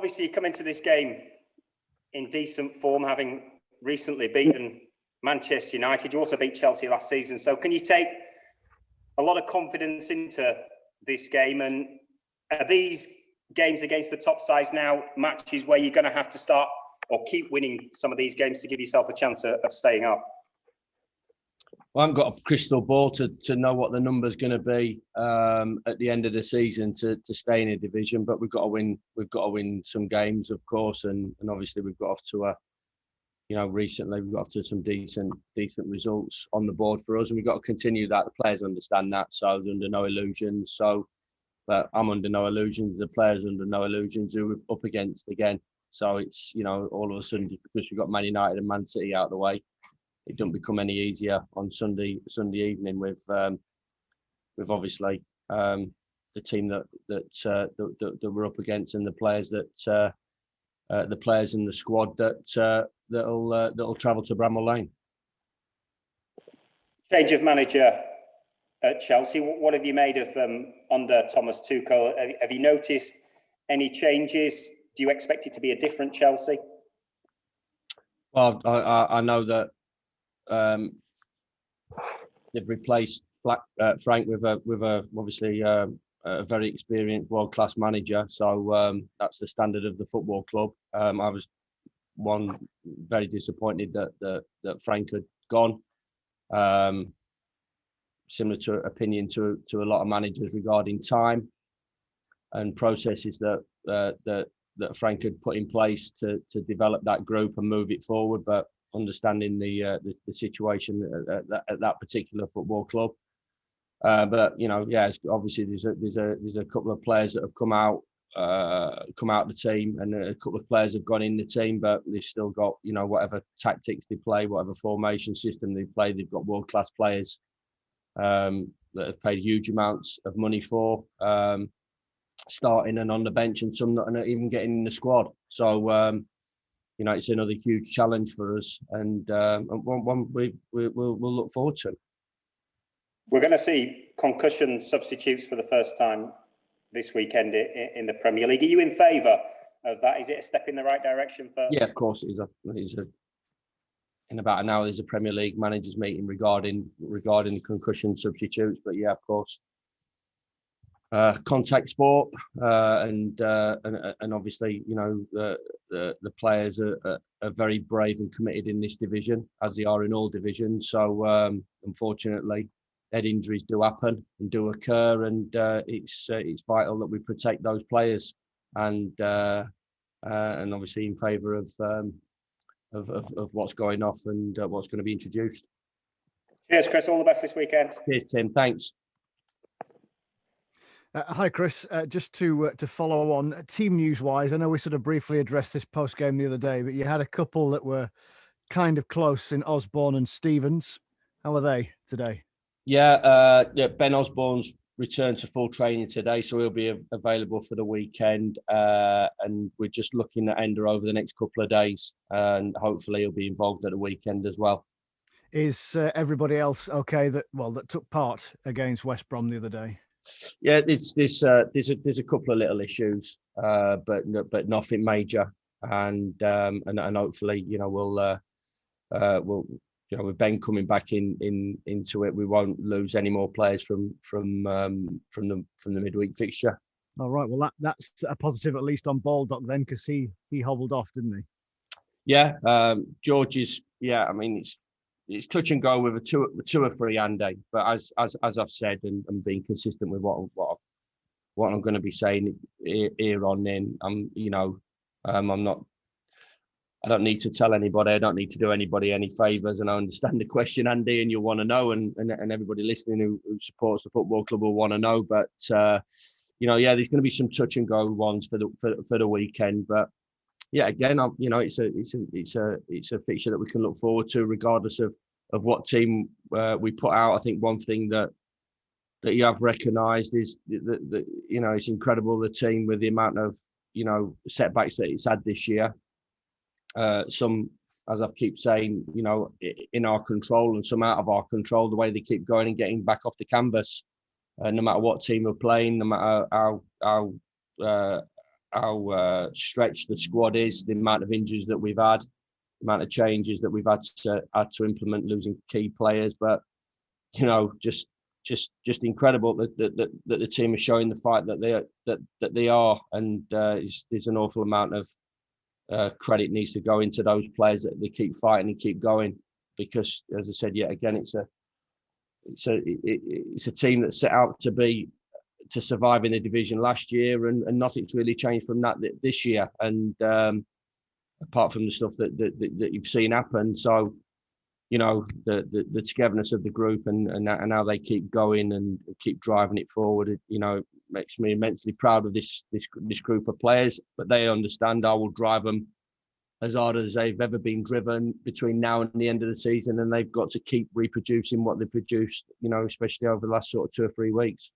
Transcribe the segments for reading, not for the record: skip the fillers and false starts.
Obviously, you come into this game in decent form, having recently beaten Manchester United. You also beat Chelsea last season. So can you take a lot of confidence into this game? And are these games against the top sides now matches where you're going to have to start or keep winning some of these games to give yourself a chance of staying up? Well, I haven't got a crystal ball to know what the number's going to be at the end of the season to stay in a division, but we've got to win. We've got to win some games, of course, and obviously we've got off to recently we've got off to some decent results on the board for us, and we've got to continue that. The players understand that, so they're under no illusions. But I'm under no illusions. The players under no illusions who we're up against again. So it's all of a sudden, just because we've got Man United and Man City out of the way, it doesn't become any easier on Sunday evening with obviously the team that we're up against, and the players in the squad that'll travel to Bramall Lane. Change of manager at Chelsea. What have you made of under Thomas Tuchel? Have you noticed any changes? Do you expect it to be a different Chelsea? Well, I know that they've replaced Frank with a obviously a very experienced world-class manager. So that's the standard of the football club. I was very disappointed that Frank had gone. Similar to opinion to a lot of managers regarding time and processes that Frank had put in place to develop that group and move it forward, but understanding the situation at that particular football club. But obviously there's a couple of players that have come out the team, and a couple of players have gone in the team, but they've still got whatever tactics they play, whatever formation system they play, they've got world-class players that have paid huge amounts of money for starting and on the bench, and some not even getting in the squad. So it's another huge challenge for us, and one we'll look forward to. We're going to see concussion substitutes for the first time this weekend in the Premier League. Are you in favour of that? Is it a step in the right direction for? Yeah, of course it is. In about an hour, there's a Premier League managers meeting regarding the concussion substitutes. But yeah, of course, contact sport, and obviously the players are very brave and committed in this division, as they are in all divisions. So unfortunately, head injuries do happen and do occur, and it's vital that we protect those players, and obviously in favour of what's going off and what's going to be introduced. Cheers, Chris. All the best this weekend. Cheers, Tim. Thanks. Hi, Chris. Just to follow on team news wise, I know we sort of briefly addressed this post game the other day, but you had a couple that were kind of close in Osborne and Stevens. How are they today? Yeah, Ben Osborne's returned to full training today, so he'll be available for the weekend. And we're just looking at Ender over the next couple of days, and hopefully he'll be involved at the weekend as well. Is everybody else okay that took part against West Brom the other day? Yeah, there's a couple of little issues, but nothing major, and hopefully we'll with Ben coming back into it, we won't lose any more players from the midweek fixture. All right, well that's a positive at least on Baldock then, because he hobbled off, didn't he? Yeah, George is. Yeah, I mean it's touch and go with a two or three Andy, but as I've said and being consistent with what I'm going to be saying here on in, I'm not. I don't need to tell anybody. I don't need to do anybody any favours, and I understand the question, Andy, and you'll want to know, and everybody listening who supports the football club will want to know. But there's going to be some touch and go ones for the weekend. But yeah, again, it's a fixture that we can look forward to, regardless of what team we put out. I think one thing that you have recognised is that it's incredible, the team, with the amount of setbacks that it's had this year. Some, as I keep saying, in our control, and some out of our control, the way they keep going and getting back off the canvas, no matter what team we're playing, no matter how how stretched the squad is, the amount of injuries that we've had, the amount of changes that we've had to implement, losing key players. But just incredible that the team is showing the fight that they are, and there's an awful amount of credit needs to go into those players that they keep fighting and keep going, because, as I said, yet again, it's a team that set out to survive in the division last year, and nothing's really changed from that this year. And apart from the stuff that you've seen happen, so the togetherness of the group and how they keep going and keep driving it forward, it makes me immensely proud of this group of players. But they understand I will drive them as hard as they've ever been driven between now and the end of the season, and they've got to keep reproducing what they've produced, especially over the last sort of 2 or 3 weeks.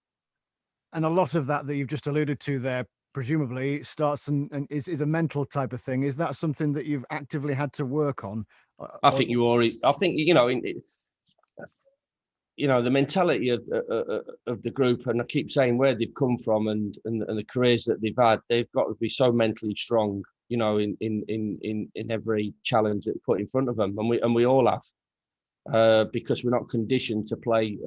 And a lot of that you've just alluded to there, presumably starts and is a mental type of thing. Is that something that you've actively had to work on? I think the mentality of the group, and I keep saying where they've come from and the careers that they've had, they've got to be so mentally strong, in every challenge that's put in front of them, and we all have, because we're not conditioned to play,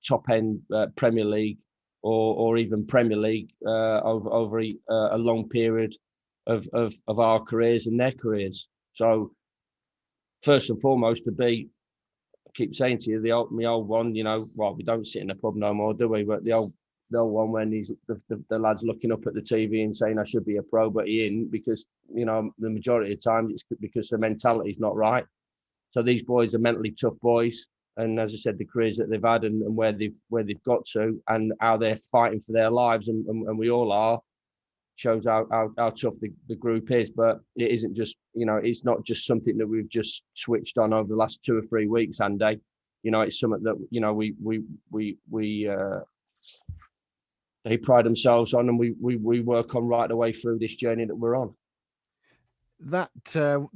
top end Premier League or even Premier League over a long period of our careers and their careers. So first and foremost, I keep saying to you, my old one, we don't sit in a pub no more, do we? But the old one, when the lad's looking up at the TV and saying I should be a pro, but he ain't, because the majority of the time it's because the mentality is not right. So these boys are mentally tough boys, and as I said, the careers that they've had and where they've got to, and how they're fighting for their lives, and we all are, shows how tough the group is. But it isn't just, it's not just something that we've just switched on over the last 2 or 3 weeks, Andy. It's something that they pride themselves on, and we work on right the way through this journey that we're on. That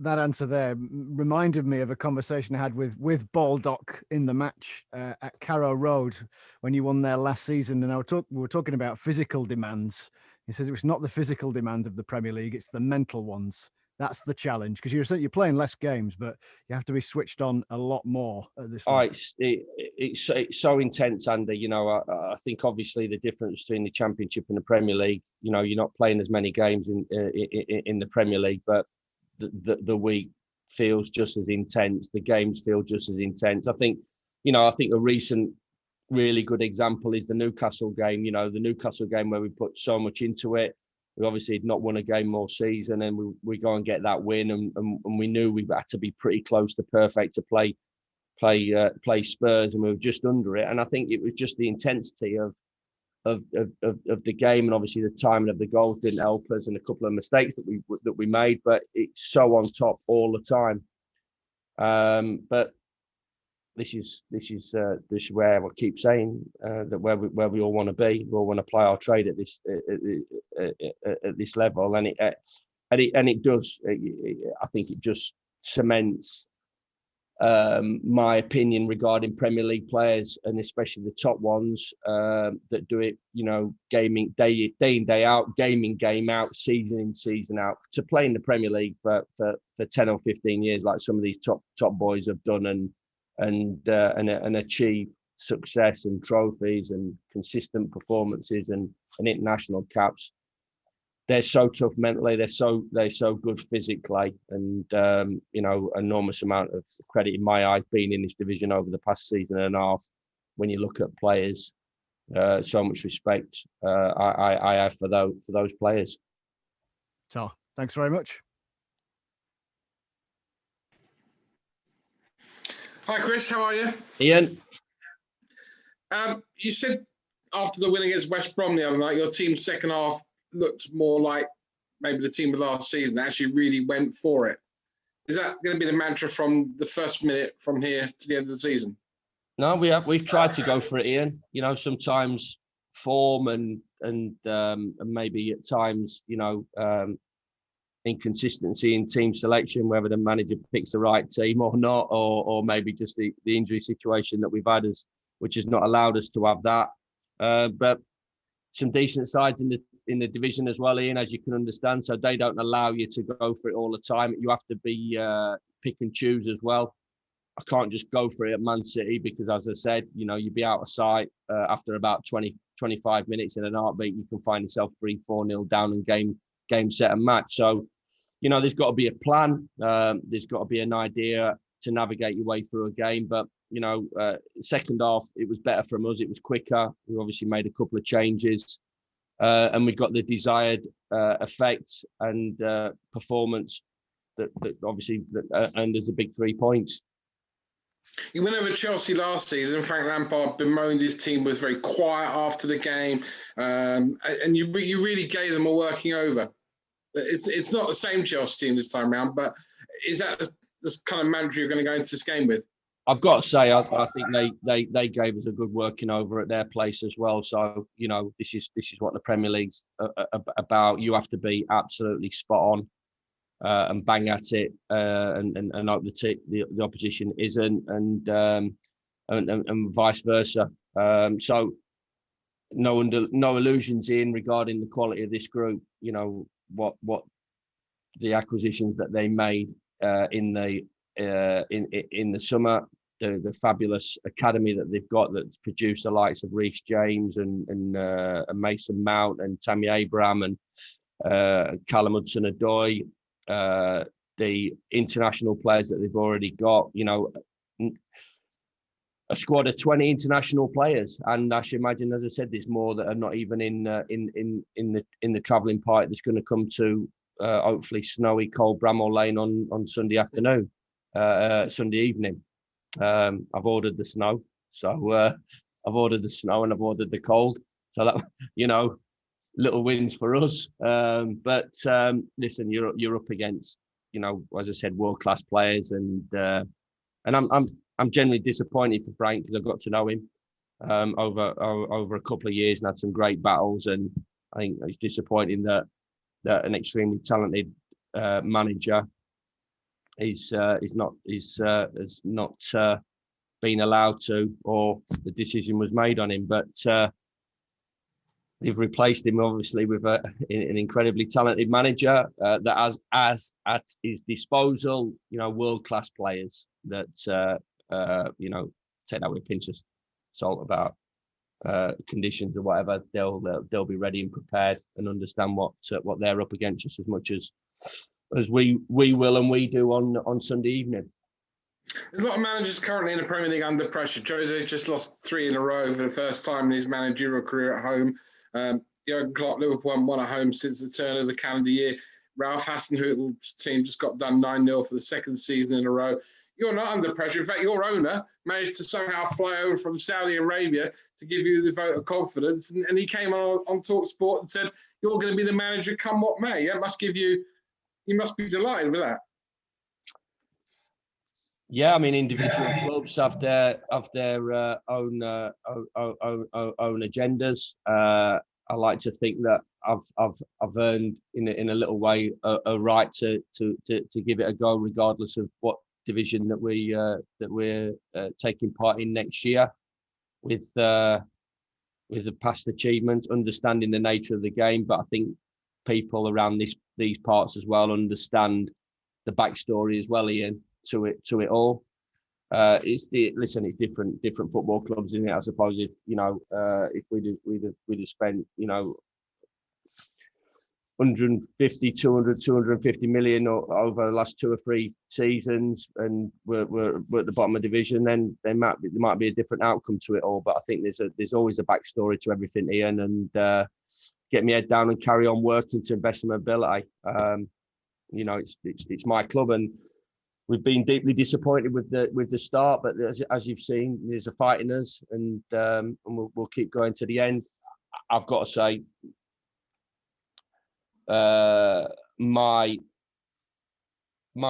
answer there reminded me of a conversation I had with Baldock in the match at Carrow Road when you won there last season, and we were talking about physical demands. He says it's not the physical demands of the Premier League; it's the mental ones. That's the challenge, because you're playing less games, but you have to be switched on a lot more at this level. It's so intense, Andy. I think obviously the difference between the Championship and the Premier League, you're not playing as many games in the Premier League, but the week feels just as intense. The games feel just as intense. I think a recent really good example is the Newcastle game. The Newcastle game where we put so much into it. We obviously had not won a game all season, and we go and get that win, and we knew we had to be pretty close to perfect to play Spurs, and we were just under it. And I think it was just the intensity of the game, and obviously the timing of the goals didn't help us, and a couple of mistakes that we made. But it's so on top all the time. But this is where I keep saying that where we all want to be. We all want to play our trade at this level, and it does. I think it just cements my opinion regarding Premier League players, and especially the top ones that do it, gaming day in, day out, game out, season in, season out, to play in the Premier League for 10 or 15 years, like some of these top boys have done, and achieve success and trophies and consistent performances and international caps. They're so tough mentally. They're so good physically, and enormous amount of credit in my eyes being in this division over the past season and a half. When you look at players, so much respect I have for those players. So, thanks very much. Hi, Chris. How are you? Ian. You said after the win against West Brom the other night, your team's second half looked more like maybe the team of last season. They actually really went for it. Is that going to be the mantra from the first minute from here to the end of the season? No, we've tried to go for it, Ian. Sometimes form and maybe at times, inconsistency in team selection, whether the manager picks the right team or not, or maybe just the injury situation that we've had, which has not allowed us to have that. But some decent sides in the division as well, Ian, as you can understand. So they don't allow you to go for it all the time. You have to be pick and choose as well. I can't just go for it at Man City because, as I said, you'd be out of sight after about 20, 25 minutes in an heartbeat. You can find yourself 3-4-0 down and game, set and match. So, there's got to be a plan. There's got to be an idea to navigate your way through a game. But, second half, it was better from us. It was quicker. We obviously made a couple of changes and we got the desired effect and performance that obviously earned us a big 3 points. You went over Chelsea last season. Frank Lampard bemoaned his team was very quiet after the game, and you really gave them a working over. It's not the same Chelsea team this time around, but is that the kind of mantra you're going to go into this game with? I've got to say, I think they gave us a good working over at their place as well. So this is what the Premier League's about. You have to be absolutely spot on. And bang at it, and hope the opposition isn't, and vice versa. So no illusions in regarding the quality of this group. What the acquisitions that they made in the summer, the fabulous academy that they've got that's produced the likes of Reece James and Mason Mount and Tammy Abraham and Callum Hudson-Odoi. The international players that they've already got, a squad of 20 international players, and I should imagine, as I said, there's more that are not even in the travelling party that's going to come to hopefully snowy, cold Bramall Lane on Sunday afternoon, Sunday evening. I've ordered the snow, so I've ordered the snow and I've ordered the cold, so that little wins for us, but listen, you're up against, as I said, world-class players, and I'm genuinely disappointed for Frank because I got to know him over a couple of years and had some great battles, and I think it's disappointing that an extremely talented manager has not been allowed to, or the decision was made on him, but. They've replaced him, obviously, with an incredibly talented manager that has at his disposal, world-class players that, take that with a pinch of salt about conditions or whatever. They'll be ready and prepared and understand what they're up against just as much as we will and we do on Sunday evening. There's a lot of managers currently in the Premier League under pressure. Jose just lost 3 in a row for the first time in his managerial career at home. Jurgen Klopp, Liverpool haven't won at home since the turn of the calendar year. Ralph Hasenhüttl's team just got done 9-0 for the second season in a row. You're not under pressure. In fact, your owner managed to somehow fly over from Saudi Arabia to give you the vote of confidence. And he came on TalkSport and said, you're going to be the manager come what may. That must give you must be delighted with that. Yeah, I mean, individual clubs have their own agendas. I like to think that I've earned in a little way a right to give it a go, regardless of what division that we're taking part in next year, with the past achievements, understanding the nature of the game. But I think people around these parts as well understand the backstory as well, Ian, to it all. It's different football clubs, isn't it? I suppose if we'd have spent 150, 200, 250 million over the last 2 or 3 seasons, and we're at the bottom of the division, then there might be a different outcome to it all. But I think there's always a backstory to everything, Ian, and get my head down and carry on working to best of my ability. It's my club, and we've been deeply disappointed with the start, but as you've seen, there's a fight in us, and we'll keep going to the end. I've got to say, my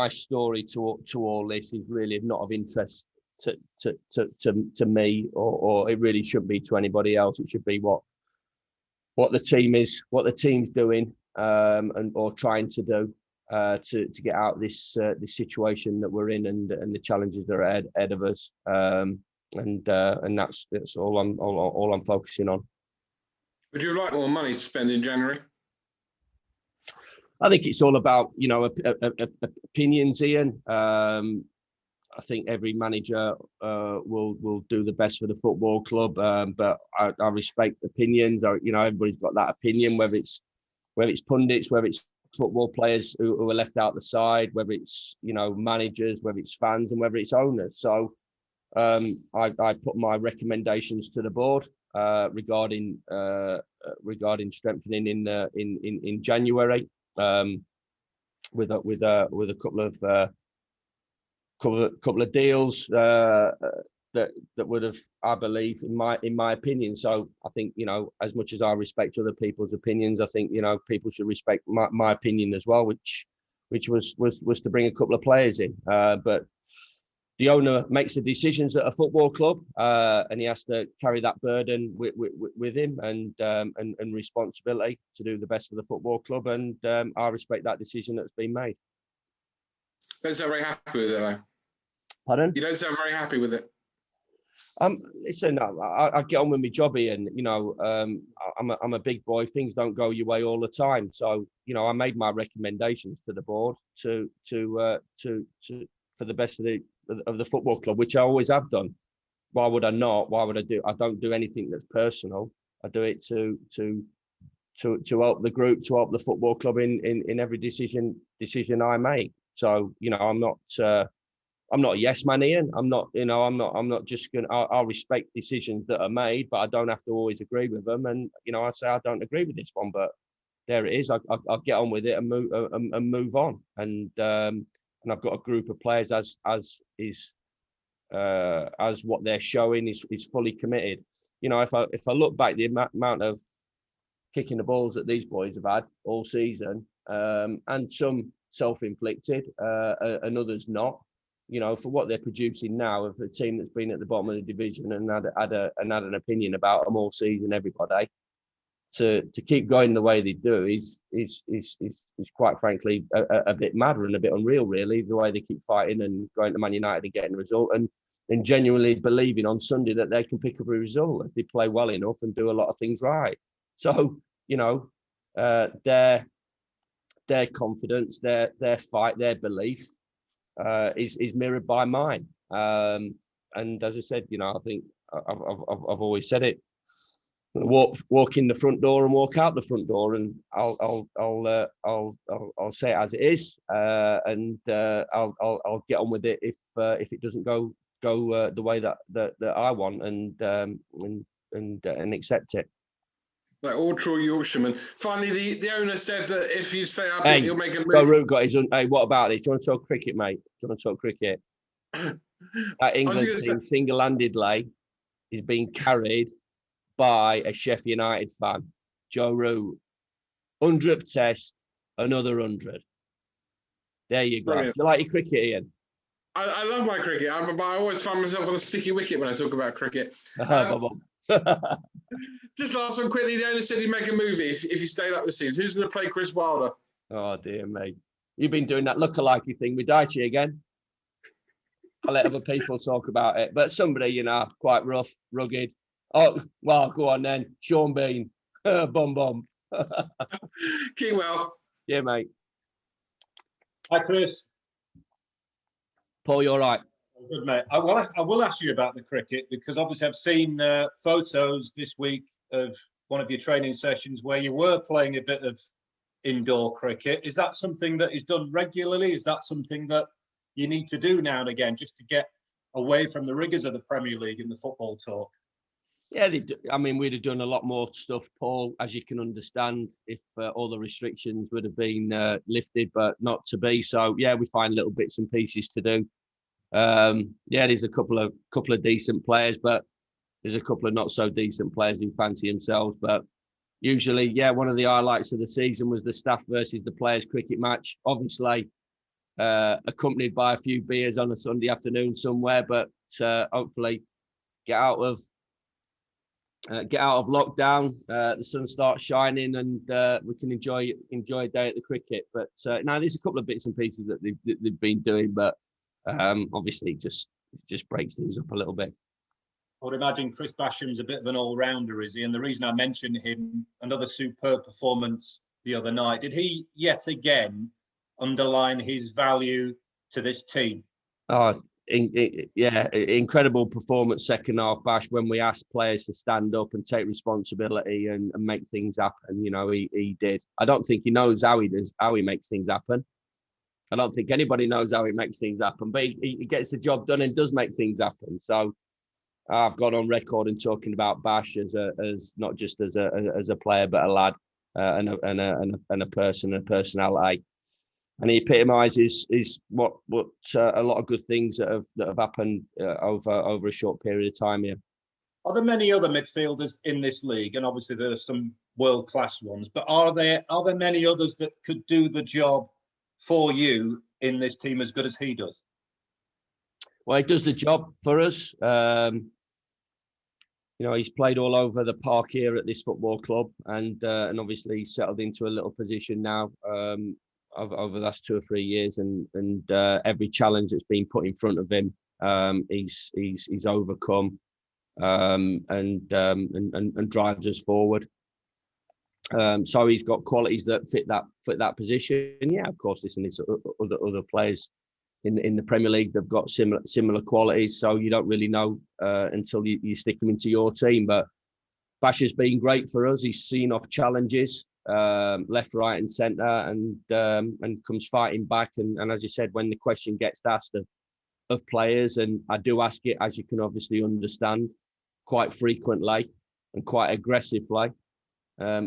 story to all this is really not of interest to me, or it really shouldn't be to anybody else. It should be what the team's doing, or trying to do. To get out this situation that we're in, and the challenges that are ahead of us, and that's all I'm focusing on. Would you like more money to spend in January? I think it's all about, opinions, Ian. I think every manager will do the best for the football club, but I respect opinions. Everybody's got that opinion, whether it's pundits, whether it's football players who are left out the side, whether it's managers, whether it's fans, and whether it's owners. So I put my recommendations to the board regarding strengthening in January with a couple of deals that would have, I believe, in my opinion. So I think, as much as I respect other people's opinions, I think people should respect my opinion as well, which was to bring a couple of players in. But the owner makes the decisions at a football club, and he has to carry that burden with him and responsibility to do the best for the football club. And I respect that decision that's been made. Don't sound very happy with it, though. Pardon? You don't sound very happy with it. Listen, I get on with my job, Ian. I'm a big boy. Things don't go your way all the time. So, I made my recommendations to the board to for the best of the football club, which I always have done. Why would I not? Why would I do? I don't do anything that's personal. I do it to help the group, to help the football club in every decision I make. So, I'm not a yes man, Ian. I'm not just going to, I'll respect decisions that are made, but I don't have to always agree with them. And, I say, I don't agree with this one, but there it is. I'll get on with it and move on. And I've got a group of players as what they're showing is fully committed. If I look back, the amount of kicking the balls that these boys have had all season, and some self-inflicted, and others not. For what they're producing now, of a team that's been at the bottom of the division and had an opinion about them all season, everybody, to keep going the way they do is quite frankly a bit madder and a bit unreal, really. The way they keep fighting and going to Man United and getting a result, and genuinely believing on Sunday that they can pick up a result if they play well enough and do a lot of things right. So their confidence, their fight, their belief is mirrored by mine. And as I said, I think I've always said it. Walk in the front door and walk out the front door, and I'll say it as it is, and I'll get on with it if it doesn't go the way that I want, and accept it. Like all true Yorkshiremen. Finally, the owner said that if you stay up, Hey, he'll make a move. Root got his. Hey, what about it? Do you want to talk cricket, mate? Do you want to talk cricket? That England team single-handedly is being carried by a Sheffield United fan, Joe Root. 100th test, another 100. There you go. Brilliant. Do you like your cricket, Ian? I love my cricket, but I always find myself on a sticky wicket when I talk about cricket. Just last one quickly. The owner said he'd make a movie if you stayed up this season. Who's going to play Chris Wilder? Oh dear me, you've been doing that lookalike thing with Daichi again. I'll let other people talk about it, but somebody quite rough, rugged. Oh well, go on then, Sean Bean, bum. Keep well. Yeah, mate. Hi, Chris. Paul, you all right? Good, mate. I will ask you about the cricket, because obviously I've seen photos this week of one of your training sessions where you were playing a bit of indoor cricket. Is that something that is done regularly? Is that something that you need to do now and again just to get away from the rigours of the Premier League and the football talk? Yeah, we'd have done a lot more stuff, Paul, as you can understand, if all the restrictions would have been lifted, but not to be. So, yeah, we find little bits and pieces to do. There's a couple of decent players, but there's a couple of not so decent players who fancy themselves. But usually, one of the highlights of the season was the staff versus the players cricket match. Obviously, accompanied by a few beers on a Sunday afternoon somewhere, but hopefully get out of lockdown. The sun starts shining, and we can enjoy a day at the cricket. But now there's a couple of bits and pieces that they've been doing, but obviously just breaks things up a little bit. I would imagine Chris Basham's a bit of an all-rounder, is he? And the reason I mentioned him, another superb performance the other night. Did he yet again underline his value to this team? Oh, incredible performance second half, Bash, when we asked players to stand up and take responsibility and make things happen. He did. I don't think he knows how he makes things happen. I don't think anybody knows how he makes things happen, but he gets the job done and does make things happen. So I've gone on record and talking about Bash as not just as a player, but a lad and a person, a personality. And he epitomises what a lot of good things that have happened over a short period of time here. Are there many other midfielders in this league? And obviously there are some world-class ones, but are there many others that could do the job for you in this team as good as he does? Well, he does the job for us. He's played all over the park here at this football club, and obviously he's settled into a little position now over the last 2 or 3 years, and every challenge that's been put in front of him, he's overcome and drives us forward. So he's got qualities that fit that position. Yeah, of course, listen, there's other players in the Premier League that've got similar qualities. So you don't really know until you stick them into your team. But Bash has been great for us. He's seen off challenges, left, right, and centre, and comes fighting back. And as you said, when the question gets asked of players, and I do ask it, as you can obviously understand, quite frequently and quite aggressively,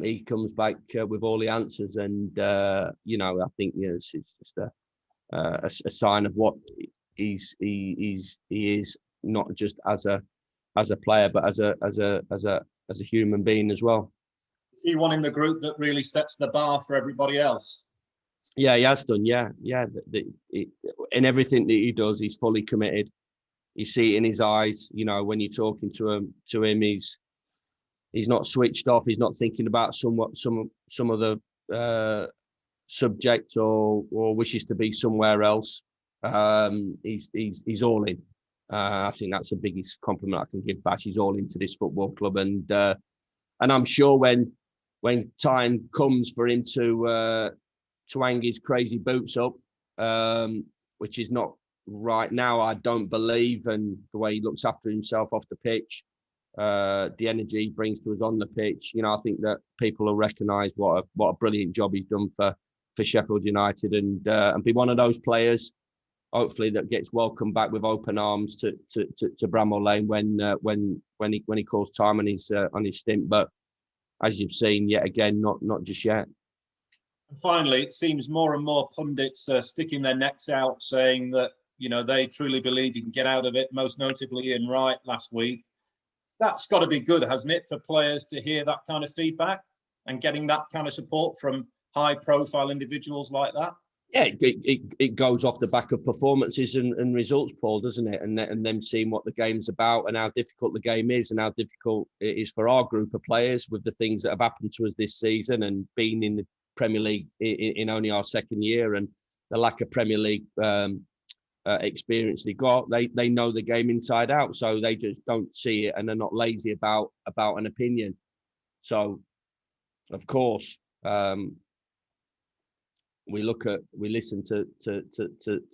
he comes back with all the answers. And I think it's just a sign of what he is, not just as a player, but as a human being as well. Is he one in the group that really sets the bar for everybody else? Yeah, he has done. Yeah. In everything that he does, he's fully committed. You see it in his eyes. When you're talking to him, he's not switched off. He's not thinking about some of the subject or wishes to be somewhere else. He's all in. I think that's the biggest compliment I can give Bash. He's all into this football club, and I'm sure when time comes for him to hang his crazy boots up, which is not right now, I don't believe, and the way he looks after himself off the pitch, the energy he brings to us on the pitch, I think that people will recognise what a brilliant job he's done for Sheffield United, and be one of those players, hopefully, that gets welcomed back with open arms to Bramall Lane when he calls time on his stint. But as you've seen, yet again, not just yet. And finally, it seems more and more pundits are sticking their necks out, saying that they truly believe you can get out of it. Most notably, Ian Wright last week. That's got to be good, hasn't it, for players to hear that kind of feedback and getting that kind of support from high-profile individuals like that? Yeah, it goes off the back of performances and results, Paul, doesn't it? And them seeing what the game's about and how difficult the game is and how difficult it is for our group of players with the things that have happened to us this season, and being in the Premier League in only our second year, and the lack of Premier League experience they got. They know the game inside out, so they just don't see it, and they're not lazy about an opinion. So, of course, we listen to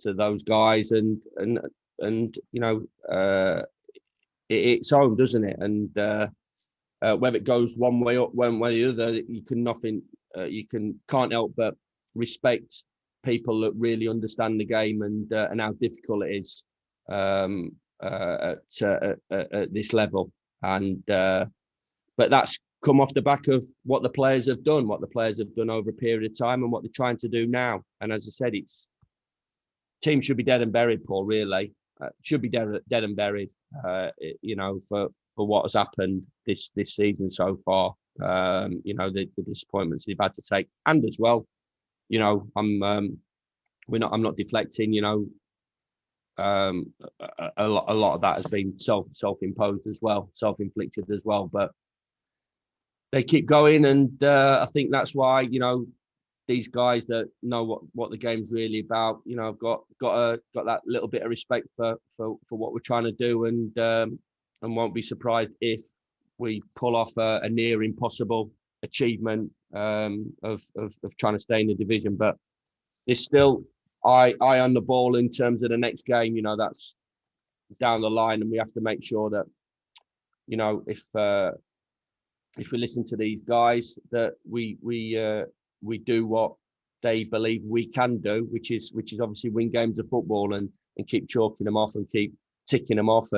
those guys, and it's home, doesn't it? And whether it goes one way up, one way the other, can't help but respect people that really understand the game and how difficult it is at this level. And but that's come off the back of what the players have done over a period of time, and what they're trying to do now. And as I said, team should be dead and buried, Paul. Really, should be dead and buried. For what has happened this season so far. The disappointments they've had to take, and as well, I'm not deflecting. A lot of that has been self-imposed as well, self-inflicted as well. But they keep going, and I think that's why these guys that know what the game's really about, have got that little bit of respect for what we're trying to do, and and won't be surprised if we pull off a near impossible achievement of trying to stay in the division. But there's still eye on the ball in terms of the next game. You know, that's down the line, and we have to make sure that, you know, if we listen to these guys, that we do what they believe we can do, which is obviously win games of football and keep chalking them off and keep ticking them off.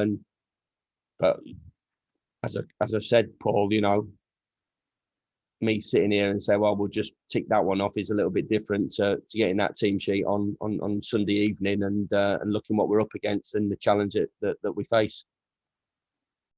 But as I said, Paul, you know, me sitting here and say, well, we'll just tick that one off is a little bit different to getting that team sheet on Sunday evening and looking what we're up against and the challenge that we face.